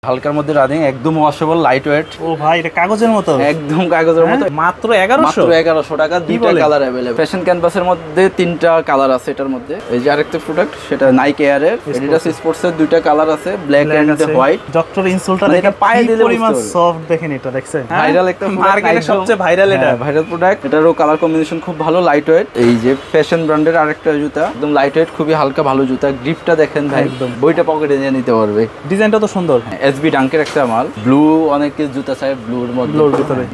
হালকার মধ্যে রানিং, একদম ওয়াশেবল, লাইট ওয়েট। ও ভাই এটা কাগজের মতো, একদম কাগজের মতো। মাত্র 1100 টাকা, দুইটা কালার अवेलेबल। ফ্যাশন ক্যানভাসের মধ্যে তিনটা কালার আছে এটার মধ্যে। এই যে আরেকটা প্রোডাক্ট, সেটা নাইকি এয়ারের এডিডাস স্পোর্টস এর দুইটা কালার আছে, ব্ল্যাক এন্ড হোয়াইট। ডক্টর ইনসোলটা দেখেন, পায়ে দিলে পরিমাণ সফট দেখেন, এটা দেখছেন ভাইরাল একটা মার্কেটে সবচেয়ে ভাইরাল, এটা ভাইরাল প্রোডাক্ট। এটারও কালার কম্বিনেশন খুব ভালো, লাইট ওয়েট। এই যে ফ্যাশন ব্র্যান্ডের আরেকটা জুতা, একদম লাইট ওয়েট, খুবই হালকা, ভালো জুতা। গ্রিপটা দেখেন ভাই, একদম বইটা পকেটে নিয়ে নিতে পারবে। ডিজাইনটা তো সুন্দর। এসবি ডাঙ্কের একটা মাল, ব্লু, অনেকে জুতা চায় ব্লুর মধ্যে।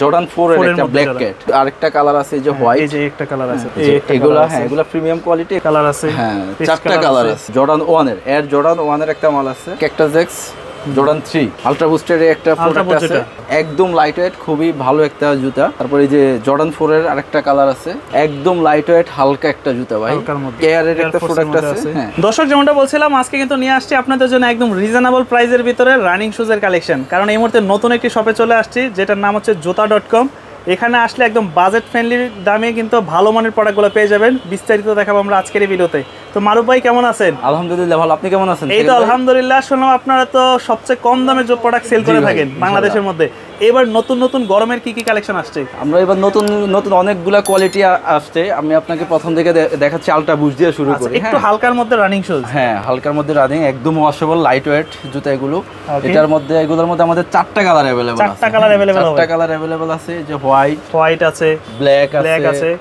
জর্ডান 4 এর একটা ব্ল্যাক ক্যাট। আরেকটা কালার আছে যে হোয়াইট, এই যে একটা কালার আছে। এগুলা এগুলা প্রিমিয়াম কোয়ালিটি কালার আছে। হ্যাঁ, চারটা কালার আছে। জর্ডান 1 এর এয়ার জর্ডান 1 এর একটা মাল আছে। ক্যাকটাস এক্স জর্ডান 3 আলট্রা বুস্টের একটা প্রোডাক্ট আছে, একদম লাইট ওয়েট, খুবই ভালো একটা জুতা। তারপর এই যে জর্ডান 4 এর আরেকটা কালার আছে, একদম লাইট ওয়েট, হালকা একটা জুতা ভাই। এয়ারের একটা প্রোডাক্ট আছে। দর্শক যেমনটা বলছিলাম, আজকে কিন্তু নিয়ে আসছি আপনাদের জন্য একদম রিজনেবল প্রাইসের ভিতরে রানিং শুজের কালেকশন। কারণ এই মুহূর্তে নতুন একটি শপে চলে আসছি, যেটার নাম হচ্ছে jota.com। এখানে আসলে একদম বাজেট ফ্রেন্ডলি দামে কিন্তু ভালো মানের প্রোডাক্টগুলো পেয়ে যাবেন। বিস্তারিত দেখাবো আমরা আজকের এই ভিডিওতে। তো মারুফ ভাই কেমন আছেন? আলহামদুলিল্লাহ ভালো, আপনি কেমন আছেন? এই তো আলহামদুলিল্লাহ। শুনলাম আপনারা তো সবচেয়ে কম দামে যে প্রোডাক্ট সেল করে থাকেন বাংলাদেশের মধ্যে। এবার নতুন নতুন গরমের কি কি কালেকশন আসছে? আমরা এবার নতুন নতুন অনেকগুলা কোয়ালিটি আসছে। আমি আপনাকে প্রথম থেকে দেখাচ্ছি, আলট্রা বুস্ট দিয়ে শুরু করি। একটু হালকার মধ্যে রানিং শুজ। হ্যাঁ, হালকার মধ্যে রানিং, একদম ওয়াশেবল, লাইট ওয়েট জুতা এগুলো। এটার মধ্যে এগুলোর মধ্যে আমাদের চারটা কালার अवेलेबल আছে। চারটা কালার अवेलेबल আছে, যে হোয়াইট আছে, ব্ল্যাক আছে।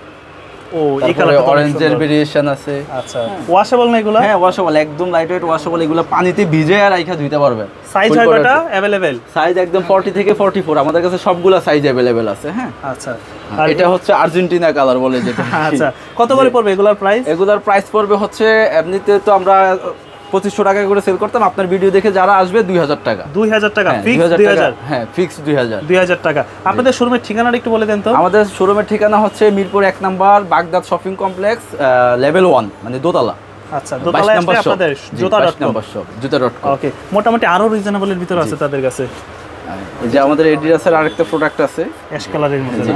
ও এই কালার অরেঞ্জের ভেরিয়েশন আছে। আচ্ছা, ওয়াশেবল না এগুলো? হ্যাঁ, ওয়াশেবল, একদম লাইট ওয়েট ওয়াশেবল। এগুলো পানিতে ভিজে আর রাইখা ধুইতে পারবেন। সাইজ হয় কয়টা अवेलेबल? সাইজ একদম 40 থেকে 44 আমাদের কাছে সবগুলা সাইজ अवेलेबल আছে। হ্যাঁ, আচ্ছা। আর এটা হচ্ছে আর্জেন্টিনা কালার বলে যেটা। আচ্ছা, কত করে পড়বে এগুলার প্রাইস? এগুলার প্রাইস পড়বে হচ্ছে, এমনিতে তো আমরা 2500 টাকা করে সেল করতাম। আপনার ভিডিও দেখে যারা আসবে 2000 টাকা। 2000 টাকা ফিক্স? 2000? হ্যাঁ, ফিক্স 2000। 2000 টাকা। আপনাদের শোরুমের ঠিকানাটা একটু বলে দেন তো। আমাদের শোরুমের ঠিকানা হচ্ছে Mirpur 1 number Baghdad shopping complex, level 1, মানে দোতলা। আচ্ছা, দোতলায় আসলে আপনাদের jota.com। ওকে, মোটামুটি আরো রিজনেবলের ভিতর আছে তাদের কাছে। এই যে আমাদের এডিডাসের আরেকটা প্রোডাক্ট আছে, অ্যাশ কালারের মধ্যে।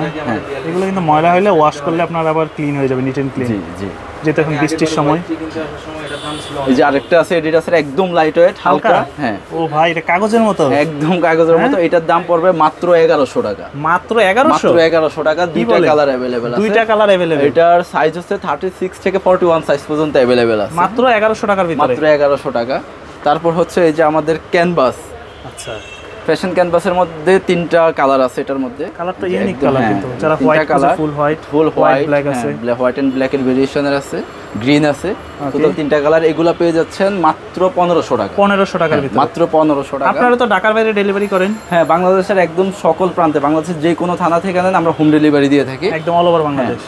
এগুলো কিন্তু ময়লা হলে ওয়াশ করলে আপনার আবার ক্লিন হয়ে যাবে, নিট এন্ড ক্লিন। জি, যেটা এখন বৃষ্টির সময়। এই যে আরেকটা আছে এডিডাসের, একদম লাইট ওয়েট, হালকা। হ্যাঁ, ও ভাই এটা কাগজের মতো, একদম কাগজের মতো। এটার দাম পড়বে মাত্র 1100 টাকা। মাত্র 1100 টাকা। দুইটা কালার अवेलेबल আছে। দুইটা কালার अवेलेबल। এটার সাইজ হচ্ছে 36 থেকে 41 সাইজ পর্যন্ত अवेलेबल আছে। মাত্র 1100 টাকার ভিতরে, মাত্র 1100 টাকা। তারপর হচ্ছে এই যে আমাদের ক্যানভাস। আচ্ছা, ফ্যাশন ক্যানভাসের মধ্যে তিনটা কালার আছে। এটার মধ্যে কালারটা ইউনিক কালার, কিন্তু যারা হোয়াইট কালার, ফুল হোয়াইট ব্ল্যাক আছে, হোয়াইট এন্ড ব্ল্যাক এর ভেরিয়েশনের আছে, গ্রিন আছে। টোটাল তিনটা কালার। এগুলা পেয়ে যাচ্ছেন মাত্র 1500 টাকা। 1500 টাকার ভিতরে, মাত্র 1500 টাকা। আপনারা তো ঢাকার বাইরে ডেলিভারি করেন? হ্যাঁ, বাংলাদেশের একদম সকল প্রান্তে, বাংলাদেশের যে কোনো থানা থেকে নেন আমরা হোম ডেলিভারি দিয়ে থাকি, একদম অল ওভার বাংলাদেশ।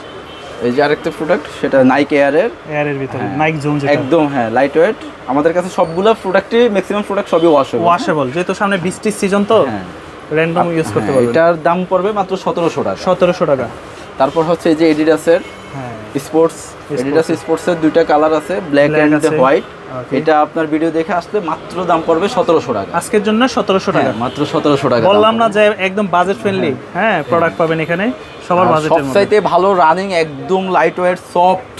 এই যে আরেকটা প্রোডাক্ট, সেটা নাইকি এয়ারের ভিতরে, নাইক জোন, যেটা একদম হ্যাঁ লাইট ওয়েট। আমাদের কাছে সবগুলো প্রোডাক্টই, ম্যাক্সিমাম প্রোডাক্ট সবই ওয়াশেবল, যেহেতু সামনে বৃষ্টির সিজন তো র্যান্ডম ইউজ করতে পারবেন। এটার দাম পড়বে মাত্র 1700 টাকা। 1700 টাকা। তারপর হচ্ছে এই যে এডিডাসের স্পোর্টস, এডিডাস স্পোর্টসের দুইটা কালার আছে, ব্ল্যাক এন্ড হোয়াইট। এটা আপনার ভিডিও দেখে আসলে মাত্র দাম পড়বে 1700 টাকা। আজকের জন্য 1700 টাকা, মাত্র 1700 টাকা। বললাম না যে একদম বাজেট ফ্রেন্ডলি প্রোডাক্ট পাবেন এখানে, সবার বাজেটের মধ্যে। সবচাইতে ভালো রানিং, একদম light weight, soft,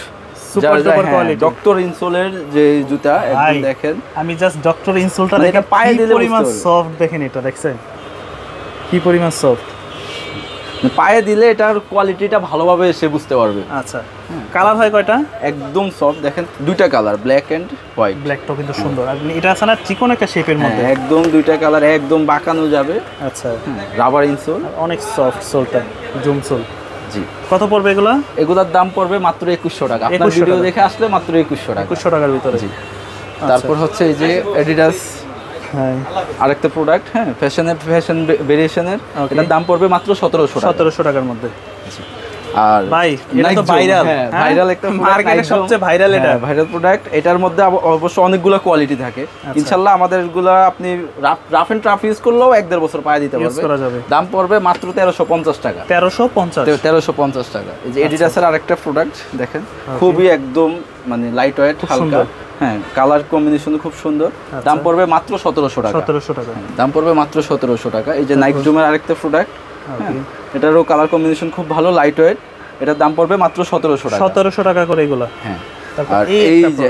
super duper quality doctor ইনসোলের যে জুতা, একদম দেখেন। আমি জাস্ট ডক্টর ইনসোলটা দেখে পায়ে দিলে পরিমাণ সফট দেখেন, এটা দেখছেন কি পরিমাণ সফট। পায়ে দিলে এটার কোয়ালিটিটা ভালোভাবে এসে বুঝতে পারবে। আচ্ছা, কালার হয় কয়টা? একদম সফট, দেখেন দুইটা কালার, ব্ল্যাক এন্ড হোয়াইট। ব্ল্যাকটাও কিন্তু সুন্দর, আর এটা আছে না চিকন একটা শেপের মধ্যে, একদম দুইটা কালার, একদম বাঁকানো যাবে। আচ্ছা, রাবার ইনসোল, অনেক সফট সোলটা, জুম সোল। জি, কত পড়বে এগুলা? এগুলার দাম পড়বে মাত্র 2100 টাকা। আপনার ভিডিও দেখে আসলে মাত্র 2100 টাকা। 2100 টাকার ভিতরে। জি। তারপর হচ্ছে এই যে এডিডাস আরেকটা প্রোডাক্ট, ফ্যাশন ভেরিয়েশনের, এটার দাম পড়বে মাত্র 1700 টাকার মধ্যে। আর ভাই এটা তো ভাইরাল একটা মার্কেটে সবচেয়ে ভাইরাল, এটা ভাইরাল প্রোডাক্ট। এটার মধ্যে অবশ্য অনেকগুলো কোয়ালিটি থাকে। ইনশাআল্লাহ আমাদেরগুলো আপনি রাফ এন্ড টাফ ইউজ করলেও 1-1.5 বছর পায়ে দিতে পারবে। দাম পড়বে মাত্র 1350 টাকা। 1350 টাকা। এই যে এডিডাসের আরেকটা প্রোডাক্ট দেখেন, খুবই একদম মানে লাইট ওয়েট, হালকা। হ্যাঁ, কালার কম্বিনেশন খুব সুন্দর। দাম পড়বে মাত্র 1700 টাকা। 1700 টাকা দাম পড়বে, মাত্র 1700 টাকা। এই যে নাইক জুমের আরেকটা প্রোডাক্ট, এটারও কালার কম্বিনেশন খুব ভালো, লাইট ওয়েট। এটার দাম পড়বে মাত্র 1700 টাকা। 1700 টাকা করে এগুলো। হ্যাঁ, আর এই যে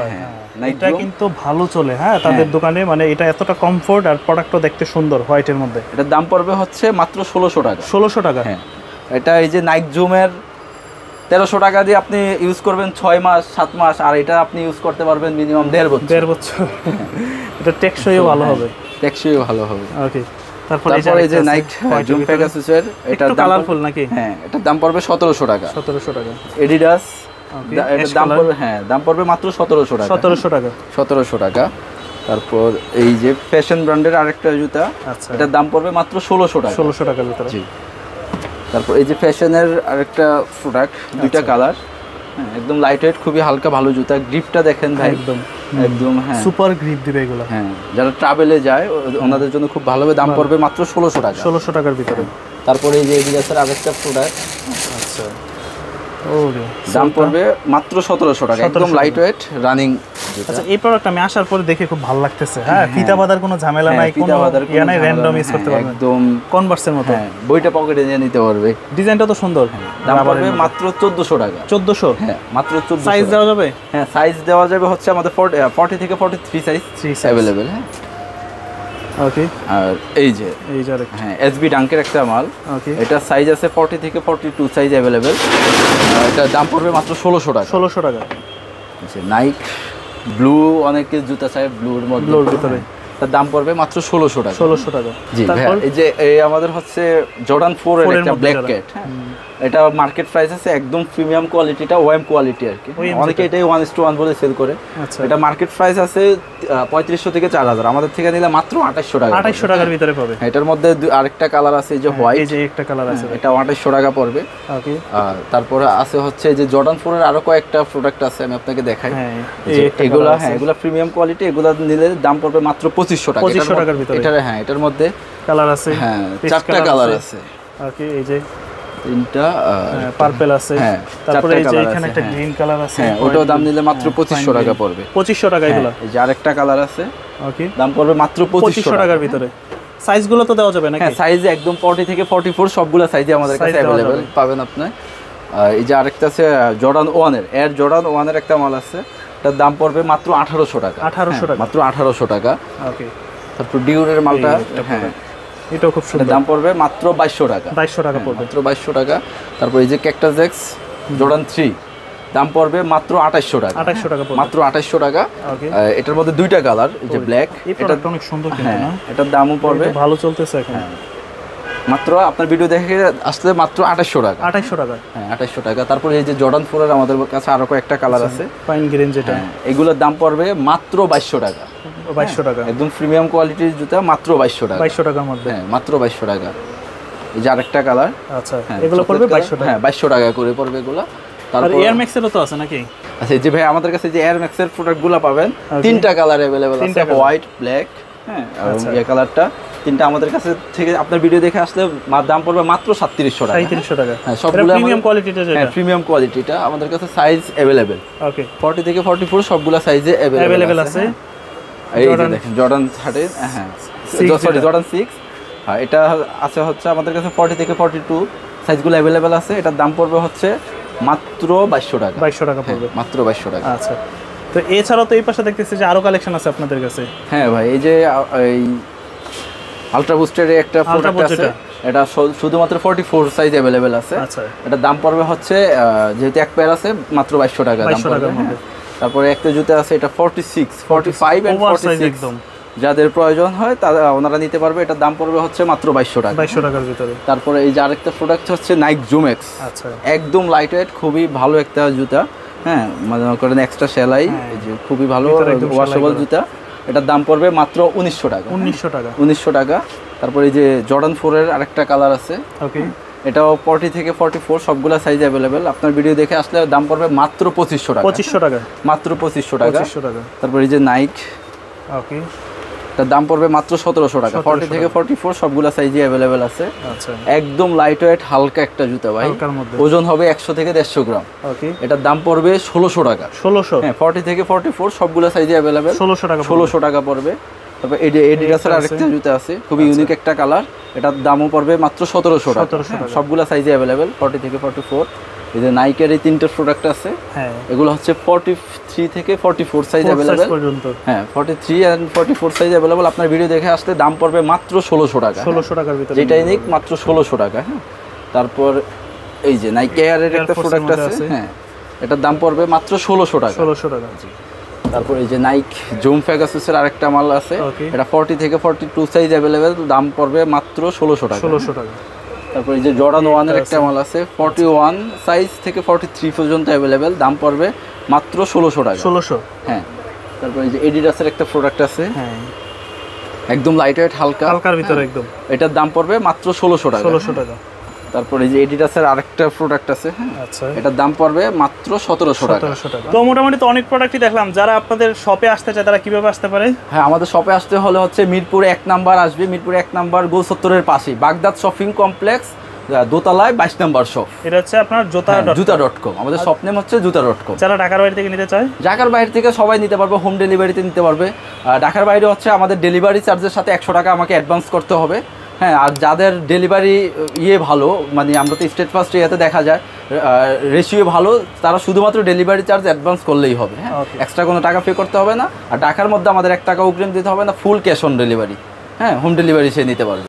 এটা কিন্তু ভালো চলে, হ্যাঁ তাদের দোকানে, মানে এটা এতটা কমফোর্ট আর প্রোডাক্টও দেখতে সুন্দর হোয়াইটের মধ্যে। এটার দাম পড়বে হচ্ছে মাত্র 1600 টাকা। 1600 টাকা? হ্যাঁ। এটা এই যে নাইক জুমের 1300 টাকা দিয়ে আপনি ইউজ করবেন 6 মাস 7 মাস, আর এটা আপনি ইউজ করতে পারবেন মিনিমাম 1.5 বছর। 1.5 বছর। এটা টেকসইও ভালো হবে। টেকসইও ভালো হবে। ওকে। তারপর এই যে নাইক জুম পেগাসাসের, এটা কালারফুল নাকি? হ্যাঁ, এটার দাম পড়বে 1700 টাকা। 1700 টাকা। এডিডাস, এটার দাম পড়বে, হ্যাঁ দাম পড়বে মাত্র 1700 টাকা। 1700 টাকা। 1700 টাকা। তারপর এই যে ফ্যাশন ব্র্যান্ডের আরেকটা জুতা, আচ্ছা, এটার দাম পড়বে মাত্র 1600 টাকা। 1600 টাকার ভিতরে। জি। তারপর এই যে ফ্যাশনের আরেকটা প্রোডাক্ট, দুইটা কালার, একদম লাইট ওয়েট, খুবই হালকা, ভালো জুতা। গ্রিপটা দেখেন ভাই, একদম একদম হ্যাঁ সুপার গ্রিপ দিবে এগুলো। হ্যাঁ, যারা ট্রাভেলে যায় ওনাদের জন্য খুব ভালো হবে। দাম পড়বে মাত্র 1600 টাকা। 1600 টাকার ভিতরে। তারপরে এই যে এডিডাসের আরেকটা প্রোডাক্ট, আচ্ছা, দাম পড়বে মাত্র 1700 টাকা, একদম লাইট ওয়েট রানিং। আচ্ছা, এই প্রোডাক্ট আমি আসার পরে দেখে খুব ভালো লাগতেছে। হ্যাঁ, ফিতা বাঁধার কোনো ঝামেলা নাই, কোনো ইয়া নাই, র্যান্ডম ইউজ করতে পারবেন, একদম কনভার্সের মতো। হ্যাঁ, বইটা পকেটে নিয়ে নিতে পারবে। ডিজাইনটা তো সুন্দর। দাম পড়বে মাত্র 1400 টাকা। 1400? হ্যাঁ, মাত্র 1400। সাইজ দেওয়া যাবে? হ্যাঁ, সাইজ দেওয়া যাবে হচ্ছে আমাদের 40 থেকে 43 সাইজ अवेलेबल। হ্যাঁ, ওকে। আর এই যে হ্যাঁ, এসবি ডাঙ্কের একটা মাল, এটা সাইজ আছে 40 থেকে 42 সাইজ अवेलेबल। এটা দাম পড়বে মাত্র 1600 টাকা। 1600 টাকা। আচ্ছা, নাইক ব্লু, অনেকে জুতা চায় ব্লুর মধ্যে, ব্লুর ভিতরে, তার দাম পড়বে মাত্র 1600 টাকা। 1600 টাকা। জি ভাই, এই যে এই আমাদের হচ্ছে জর্ডান 4 এর একটা ব্ল্যাক ক্যাট। হ্যাঁ, এটা মার্কেট প্রাইস আছে একদম প্রিমিয়াম কোয়ালিটিটা, ওএম কোয়ালিটি আর কি। অনেকে এটাই 1:1 বলে সেল করে। এটা মার্কেট প্রাইস আছে 3500 থেকে 4000, আমাদের থেকে নিলে মাত্র 2800 টাকা। 2800 টাকার ভিতরে পাবে। এটার মধ্যে আরেকটা কালার আছে, এই যে হোয়াইট, এই যে একটা কালার আছে, এটা 2800 টাকা পড়বে। ওকে। আর তারপরে আছে হচ্ছে যে জর্ডান 4 এর আরো কয়েকটা প্রোডাক্ট আছে, আমি আপনাকে দেখাই। এগুলা, হ্যাঁ এগুলা প্রিমিয়াম কোয়ালিটি, এগুলা নিলে দাম পড়বে মাত্র 2500 টাকা। 2500 টাকার ভিতরে। এটা হ্যাঁ, এটার মধ্যে কালার আছে, হ্যাঁ 4টা কালার আছে। ওকে, এই যে তিনটা পার্পল আছে, হ্যাঁ তারপরে এই যে এখানে একটা গ্রিন কালার আছে, হ্যাঁ ওটাও দাম নিলে মাত্র 2500 টাকা পড়বে। 2500 টাকা এগুলো। এই যে আরেকটা কালার আছে, ওকে, দাম পড়বে মাত্র 2500 টাকার ভিতরে। সাইজগুলো তো দেওয়া যাবে নাকি? হ্যাঁ, সাইজ একদম 40 থেকে 44 সবগুলা সাইজে আমাদের কাছে अवेलेबल পাবেন আপনি। এই যে আরেকটা আছে জর্ডান 1 এর, এয়ার জর্ডান 1 এর একটা মাল আছে, তার দাম পড়বে মাত্র 1800 টাকা। 1800 টাকা, মাত্র 1800 টাকা। ওকে। তারপর ডিউরের মালটা, হ্যাঁ এটাও খুব সুন্দর, দাম পড়বে মাত্র 2200 টাকা। 2200 টাকা পড়বে, মাত্র 2200 টাকা। তারপর এই যে ক্যাকটাস এক্স জর্ডান 3, দাম পড়বে মাত্র 2800 টাকা। 2800 টাকা পড়বে, মাত্র 2800 টাকা। এটার মধ্যে দুইটা কালার, এই যে ব্ল্যাক, এটা অনেক সুন্দর কিন্তু না, এটার দামও পড়বে, ভালো চলতেছে এখন, মাত্র আপনার ভিডিও দেখে আসলে মাত্র 2800 টাকা। 2800 টাকা, হ্যাঁ 2800 টাকা। তারপর এই যে জর্ডান 4 এর আমাদের কাছে আরো কয়েকটা কালার আছে, ফাইন গ্রিন যেটা, এগুলোর দাম পড়বে মাত্র 2200 টাকা। 2200 টাকা, একদম প্রিমিয়াম কোয়ালিটির জুতা, মাত্র 2200 টাকা। 2200 টাকার মধ্যে, হ্যাঁ মাত্র 2200 টাকা। এই যে আরেকটা কালার, আচ্ছা এগুলো পড়বে 2200 টাকা। হ্যাঁ 2200 টাকা করে পড়বে এগুলো। তারপর এয়ার ম্যাক্স এরও তো আছে নাকি? আচ্ছা, যে ভাই আমাদের কাছে যে এয়ার ম্যাক্স এর প্রোডাক্টগুলো পাবেন, তিনটা কালার अवेलेबल আছে, হোয়াইট, ব্ল্যাক, হ্যাঁ আর এই কালারটা, তিনটা আমাদের কাছে থেকে আপনার ভিডিও দেখে আসলে দাম পড়বে মাত্র 3700 টাকা। 3700 টাকা, হ্যাঁ সবগুলো প্রিমিয়াম কোয়ালিটিটা, হ্যাঁ প্রিমিয়াম কোয়ালিটিটা আমাদের কাছে সাইজ अवेलेबल। ওকে, 40 থেকে 44 সবগুলো সাইজে अवेलेबल আছে। এই যে দেখেন জর্ডান 13, হ্যাঁ সরি জর্ডান 6, হ্যাঁ এটা আছে হচ্ছে আমাদের কাছে 40 থেকে 42 সাইজগুলো अवेलेबल আছে। এটার দাম পড়বে হচ্ছে মাত্র 2200 টাকা। 2200 টাকা পড়বে, মাত্র 2200 টাকা। আচ্ছা, তো এছাড়াও তো এই পাশে দেখতেছি যে আরো কালেকশন আছে আপনাদের কাছে। হ্যাঁ ভাই, এই যে এই আলট্রা বুস্টের একটা প্রোডাক্ট আছে, এটা শুধুমাত্র 44 সাইজ अवेलेबल আছে। আচ্ছা, এটা দাম পড়বে হচ্ছে যেহেতু এক পেয়ার আছে মাত্র 2200 টাকা দাম পড়বে। তারপরে একটা জুতা আছে, এটা 46, 45 এন্ড 46 একদম, যাদের প্রয়োজন হয় তারা ওনারা নিতে পারবে। এটার দাম পড়বে হচ্ছে মাত্র 2200 টাকা। 2200 টাকার ভিতরে। তারপরে এই যে আরেকটা প্রোডাক্ট হচ্ছে নাইক জুম এক্স। আচ্ছা, একদম লাইট ওয়েট, খুবই ভালো একটা জুতা, হ্যাঁ মানে করেন এক্সট্রা সেলাই, এই যে খুবই ভালো ওয়াশেবল জুতা। এটার দাম পড়বে মাত্র 1900 টাকা। 1900 টাকা, 1900 টাকা। তারপরে এই যে জর্ডান 4 এর আরেকটা কালার আছে, ওকে, এটাও 40 থেকে 44 সবগুলা সাইজ अवेलेबल। আপনার ভিডিও দেখে আসলে দাম পড়বে মাত্র 2500 টাকা। 2500 টাকা, মাত্র 2500 টাকা। 2500 টাকা। তারপর এই যে নাইক, ওকে, তার দাম পড়বে মাত্র 1700 টাকা। 40 থেকে 44 সবগুলা সাইজে अवेलेबल আছে। আচ্ছা, একদম লাইট ওয়েট হালকা একটা জুতা ভাই, ওজন হবে 100 থেকে 150 গ্রাম। ওকে, এটার দাম পড়বে 1600 টাকা। 1600, হ্যাঁ 40 থেকে 44 সবগুলা সাইজে अवेलेबल, 1600 টাকা, 1600 টাকা পড়বে। তারপর এডিডাসের আরেকটা জুতা আছে, খুবই ইউনিক একটা কালার, এটার দামও পড়বে মাত্র 1700 টাকা। সবগুলা সাইজে अवेलेबल, 40 থেকে 44। এই যে নাইকের এই তিনটে প্রোডাক্ট আছে, হ্যাঁ এগুলো হচ্ছে 43 থেকে 44 সাইজ अवेलेबल পর্যন্ত। হ্যাঁ 43 এন্ড 44 সাইজ अवेलेबल। আপনার ভিডিও দেখে আসলে দাম পড়বে মাত্র 1600 টাকা। 1600 টাকার ভিতরে যেটাই নিক মাত্র 1600 টাকা। হ্যাঁ, তারপর এই যে নাইকি এয়ারের একটা প্রোডাক্ট আছে, হ্যাঁ এটার দাম পড়বে মাত্র 1600 টাকা। 1600 টাকা। তারপর এই যে নাইক জুম পেগাসুসের আরেকটা মাল আছে, এটা 40 থেকে 42 সাইজ अवेलेबल, দাম পড়বে মাত্র 1600 টাকা। 1600 টাকা। তারপর এই যে জর্ডান 1 এর একটা মাল আছে 41 সাইজ থেকে 43 পর্যন্ত अवेलेबल, দাম পড়বে মাত্র 1600 টাকা। 1600, হ্যাঁ। তারপর এই যে এডিডাসের একটা প্রোডাক্ট আছে, হ্যাঁ একদম লাইট ওয়েট হালকার ভিতরে একদম, এটার দাম পড়বে মাত্র 1600 টাকা। 1600 টাকা। তারপর এই যে এডিডাসের আরেকটা প্রোডাক্ট আছে, আচ্ছা এটার দাম পড়বে মাত্র 1700 টাকা। 1700 টাকা। তো মোটামুটি তো অনেক প্রোডাক্টই দেখলাম, যারা আপনাদের শপে আসতে চায় তারা কিভাবে আসতে পারে? হ্যাঁ, আমাদের শপে আসতে হলে হচ্ছে মিরপুর 1 নাম্বার আসবে, মিরপুর 1 নাম্বার গোল চত্বরের পাশেই বাগদাদ শপিং কমপ্লেক্স, দোতলায় 22 নাম্বার শপ। এটা হচ্ছে আপনার জুতা.com, আমাদের শপ নেম হচ্ছে জুতা.com। যারা ঢাকার বাইরে থেকে নিতে চায়, ঢাকার বাইরে থেকে সবাই নিতে পারবে, হোম ডেলিভারিতে নিতে পারবে। ঢাকার বাইরে হচ্ছে আমাদের ডেলিভারি চার্জের সাথে 100 টাকা আমাকে অ্যাডভান্স করতে হবে। হ্যাঁ, আর যাদের ডেলিভারি ভালো, মানে আমরা তো স্টেট ফার্স্ট ইয়েতে দেখা যায় রেশিও ভালো, তারা শুধুমাত্র ডেলিভারি চার্জ অ্যাডভান্স করলেই হবে। হ্যাঁ, এক্সট্রা কোনো টাকা পে করতে হবে না। আর ঢাকার মধ্যে আমাদের 1 টাকা অগ্রিম দিতে হবে না, ফুল ক্যাশ অন ডেলিভারি। হ্যাঁ, হোম ডেলিভারি সে নিতে পারবে।